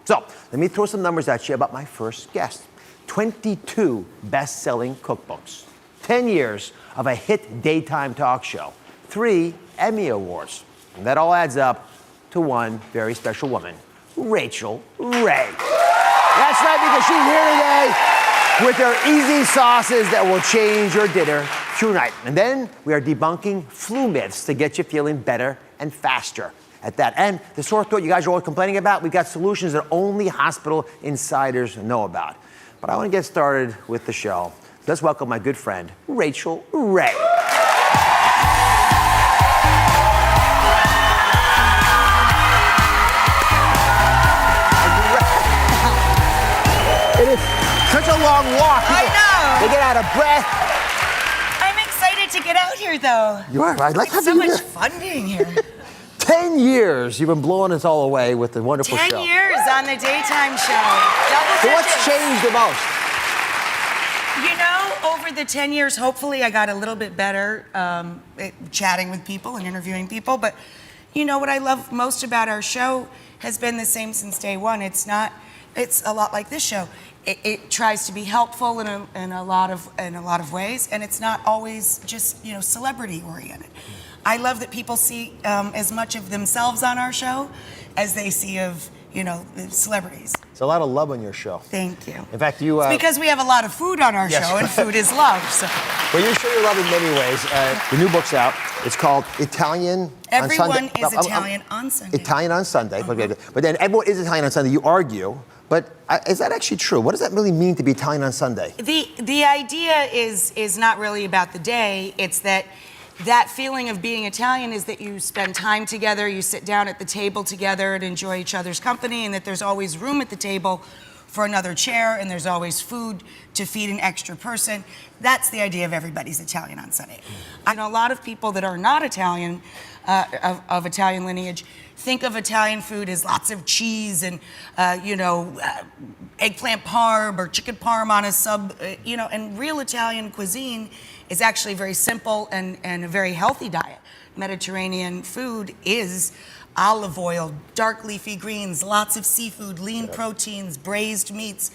So let me throw some numbers at you about my first guest. 22 best-selling cookbooks, 10 years of a hit daytime talk show, 3 Emmy Awards. And that all adds up to one very special woman, Rachael Ray. That's right, because she's here today with her easy sauces that will change your dinner tonight. And then we are debunking flu myths to get you feeling better and faster at that. And the sore throat you guys are always complaining about, we've got solutions that only hospital insiders know about. But I want to get started with the show. Let's welcome my good friend, Rachael Ray. It is such a long walk. I know. They get out of breath. I'm excited to get out here, though. You are. I'd like to have so you much here. fun being here. 10 years you've been blowing us all away with the wonderful 10 show. 10 years on the daytime show. Double So what's digits. changed the most? You know, over the 10 years, hopefully I got a little bit better at chatting with people and interviewing people. But you know what I love most about our show has been the same since day one. It's a lot like this show. It tries to be helpful in a lot of ways, and it's not always just celebrity oriented. I love that people see as much of themselves on our show as they see of the celebrities. It's a lot of love on your show. Thank you. In fact, you... It's because we have a lot of food on our show, and food is love. So. Well, you show your love in many ways. The new book's out. It's called Italian Everyone on Sunday. is Italian on Sunday. Italian on Sunday. Uh-huh. But then everyone is Italian on Sunday. You argue. But is that actually true? What does that really mean to be Italian on Sunday? The idea is not really about the day. It's that feeling of being Italian is that you spend time together, you sit down at the table together and enjoy each other's company, and that there's always room at the table for another chair, and there's always food to feed an extra person. That's the idea of everybody's Italian on Sunday. I know a lot of people that are not Italian, of Italian lineage, think of Italian food as lots of cheese and, eggplant parm or chicken parm on a sub, and real Italian cuisine is actually very simple and a very healthy diet. Mediterranean food is olive oil, dark leafy greens, lots of seafood, lean proteins, braised meats,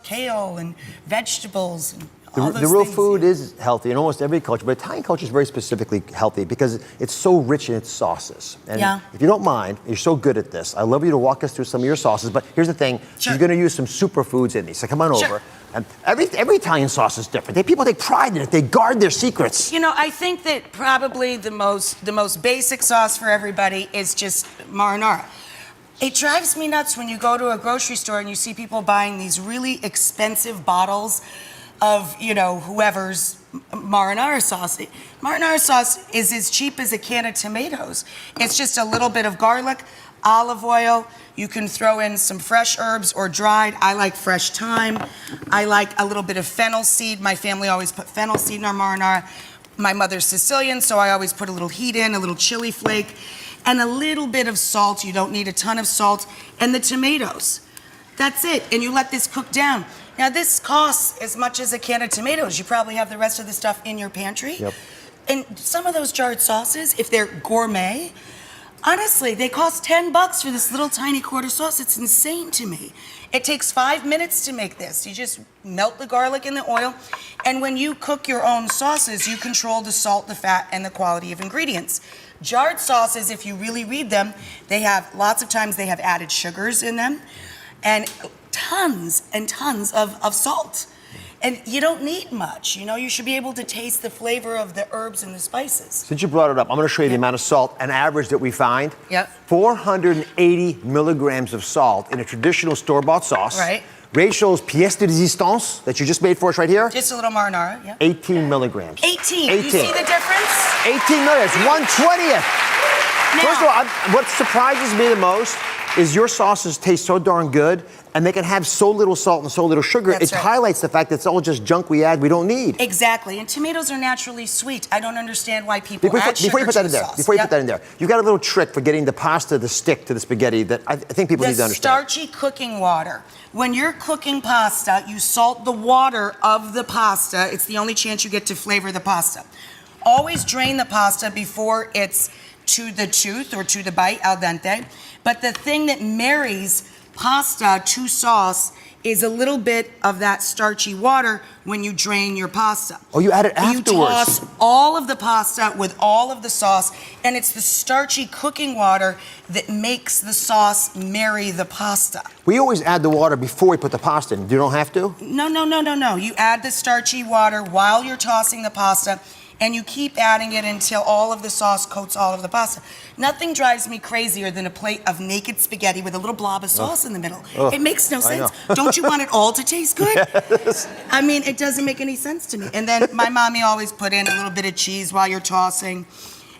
kale and vegetables. And all those the real things. food is healthy in almost every culture, but Italian culture is very specifically healthy because it's so rich in its sauces. And if you don't mind, you're so good at this. I'd love you to walk us through some of your sauces, but here's the thing. Sure. You're going to use some superfoods in these, so come on Sure. over. And every Italian sauce is different. People take pride in it. They guard their secrets. I think that probably the most basic sauce for everybody is just marinara. It drives me nuts when you go to a grocery store and you see people buying these really expensive bottles of, whoever's marinara sauce. Marinara sauce is as cheap as a can of tomatoes. It's just a little bit of garlic, olive oil. You can throw in some fresh herbs or dried. I like fresh thyme. I like a little bit of fennel seed. My family always put fennel seed in our marinara. My mother's Sicilian, so I always put a little heat in, a little chili flake, and a little bit of salt. You don't need a ton of salt. And the tomatoes. That's it. And you let this cook down. Now, this costs as much as a can of tomatoes. You probably have the rest of the stuff in your pantry. Yep. And some of those jarred sauces, if they're gourmet, honestly, they cost $10 for this little tiny quarter sauce. It's insane to me. It takes 5 minutes to make this. You just melt the garlic in the oil. And when you cook your own sauces, you control the salt, the fat, and the quality of ingredients. Jarred sauces, if you really read them, lots of times they have added sugars in them and tons and tons of salt. And you don't need much. You should be able to taste the flavor of the herbs and the spices. Since you brought it up, I'm going to show you the amount of salt, an average that we find. Yep. 480 milligrams of salt in a traditional store-bought sauce. Right. Rachael's pièce de résistance that you just made for us right here. Just a little marinara, yeah. 18 milligrams. 18. You see the difference? 18 milligrams, 1/20th. Now, First of all, what surprises me the most is your sauces taste so darn good, and they can have so little salt and so little sugar. That's It right. highlights the fact that it's all just junk we add we don't need. Exactly. And tomatoes are naturally sweet. I don't understand why people Before add sugar you put to that in the there, sauce. before you Yep. put that in there, you've got a little trick for getting the pasta to stick to the spaghetti that I think people need to The understand. starchy cooking water. When you're cooking pasta, you salt the water of the pasta. It's the only chance you get to flavor the pasta. Always drain the pasta before it's to the tooth or to the bite, al dente. But the thing that marries pasta to sauce is a little bit of that starchy water when you drain your pasta. Oh, you add it afterwards. You toss all of the pasta with all of the sauce, and it's the starchy cooking water that makes the sauce marry the pasta. We always add the water before we put the pasta in. You don't have to? No. You add the starchy water while you're tossing the pasta, and you keep adding it until all of the sauce coats all of the pasta. Nothing drives me crazier than a plate of naked spaghetti with a little blob of sauce in the middle. It makes no sense. Don't you want it all to taste good? Yes. I mean, it doesn't make any sense to me. And then my mommy always put in a little bit of cheese while you're tossing.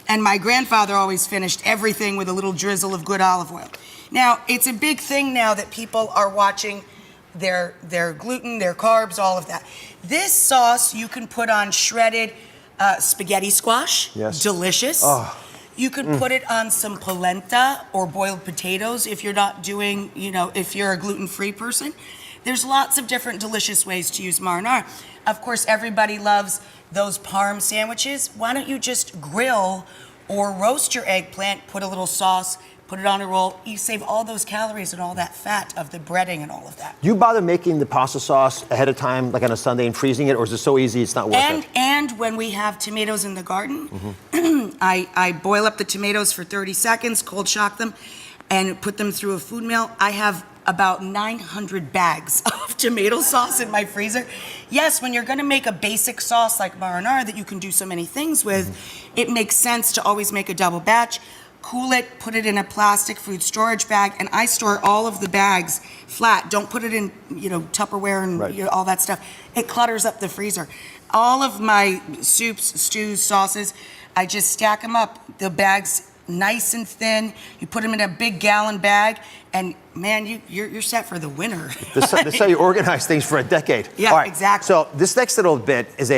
And my grandfather always finished everything with a little drizzle of good olive oil. Now, it's a big thing now that people are watching their gluten, their carbs, all of that. This sauce you can put on shredded spaghetti squash. Yes. Delicious. Oh. You could put it on some polenta or boiled potatoes if you're not doing, if you're a gluten-free person. There's lots of different delicious ways to use marinara. Of course, everybody loves those parm sandwiches. Why don't you just grill or roast your eggplant, put a little sauce, put it on a roll. You save all those calories and all that fat of the breading and all of that. Do you bother making the pasta sauce ahead of time, like on a Sunday, and freezing it, or is it so easy it's not worth it? And when we have tomatoes in the garden, I boil up the tomatoes for 30 seconds, cold shock them, and put them through a food mill. I have about 900 bags of tomato sauce in my freezer. Yes, when you're gonna make a basic sauce like marinara that you can do so many things with, it makes sense to always make a double batch. Cool it, put it in a plastic food storage bag, and I store all of the bags flat. Don't put it in, Tupperware and all that stuff. It clutters up the freezer. All of my soups, stews, sauces, I just stack them up. The bags nice and thin. You put them in a big gallon bag, and man, you're set for the winter. That's how you organize things for a decade. Yeah, all right, exactly. So this next little bit is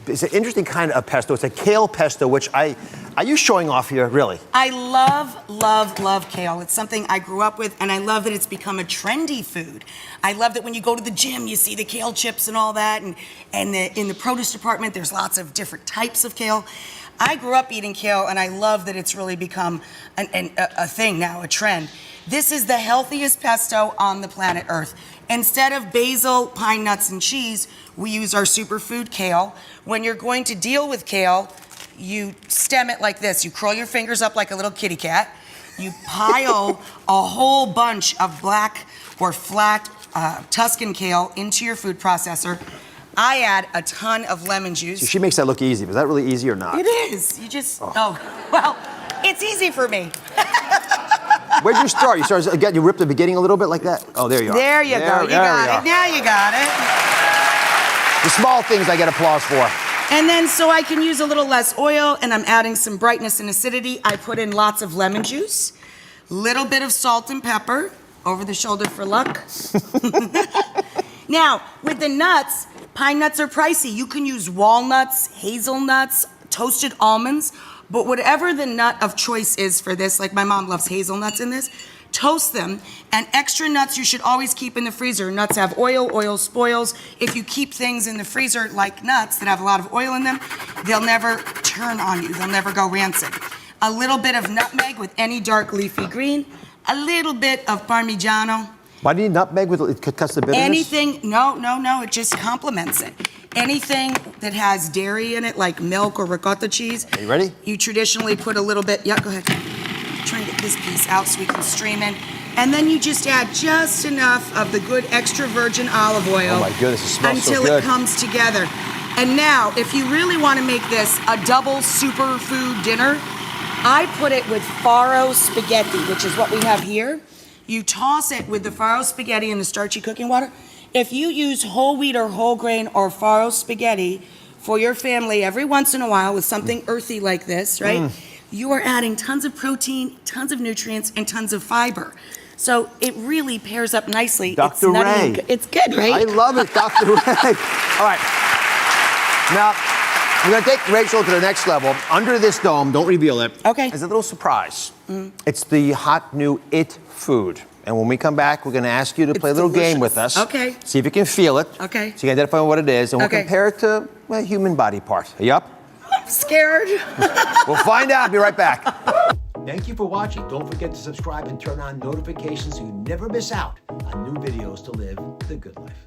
it's an interesting kind of pesto. It's a kale pesto, which are you showing off here, really? I love kale. It's something I grew up with, and I love that it's become a trendy food. I love that when you go to the gym, you see the kale chips and all that, and in the produce department, there's lots of different types of kale. I grew up eating kale, and I love that it's really become a thing now, a trend. This is the healthiest pesto on the planet Earth. Instead of basil, pine nuts, and cheese, we use our superfood kale. When you're going to deal with kale, you stem it like this. You curl your fingers up like a little kitty cat. You pile a whole bunch of black or flat Tuscan kale into your food processor. I add a ton of lemon juice. She makes that look easy, but is that really easy or not? It is. You just, well, it's easy for me. Where'd you start? You started again. You ripped the beginning a little bit like that. Oh, there you are. There you go. You got it. Now you got it. The small things I get applause for. And then so I can use a little less oil, and I'm adding some brightness and acidity. I put in lots of lemon juice, little bit of salt and pepper, over the shoulder for luck. Now, with the nuts, pine nuts are pricey. You can use walnuts, hazelnuts, toasted almonds, but whatever the nut of choice is for this, like my mom loves hazelnuts in this, toast them, and extra nuts you should always keep in the freezer. Nuts have oil, oil spoils. If you keep things in the freezer like nuts that have a lot of oil in them, they'll never turn on you. They'll never go rancid. A little bit of nutmeg with any dark leafy green, a little bit of Parmigiano. Why do you need nutmeg? It cuts the bitterness? Anything, no, it just complements it. Anything that has dairy in it, like milk or ricotta cheese. Are you ready? You traditionally put a little bit, yeah, go ahead. I'm trying to get this piece out so we can stream in. And then you just add just enough of the good extra virgin olive oil. Oh my goodness, it smells so good. Until it comes together. And now, if you really want to make this a double superfood dinner, I put it with farro spaghetti, which is what we have here. You toss it with the farro spaghetti in the starchy cooking water. If you use whole wheat or whole grain or farro spaghetti for your family every once in a while with something earthy like this, right? You are adding tons of protein, tons of nutrients, and tons of fiber. So it really pairs up nicely. Dr. Ray. It's good, right? I love it, Dr. Ray. All right. Now, we're going to take Rachel to the next level. Under this dome, don't reveal it. Okay. There's a little surprise. It's the hot new It food. And when we come back, we're going to ask you to play a little game with us. Okay. See if you can feel it. Okay. So you can identify what it is. And we'll Okay. compare it to a human body part. Are you up? I'm scared. We'll find out. Be right back. Thank you for watching. Don't forget to subscribe and turn on notifications so you never miss out on new videos to live the good life.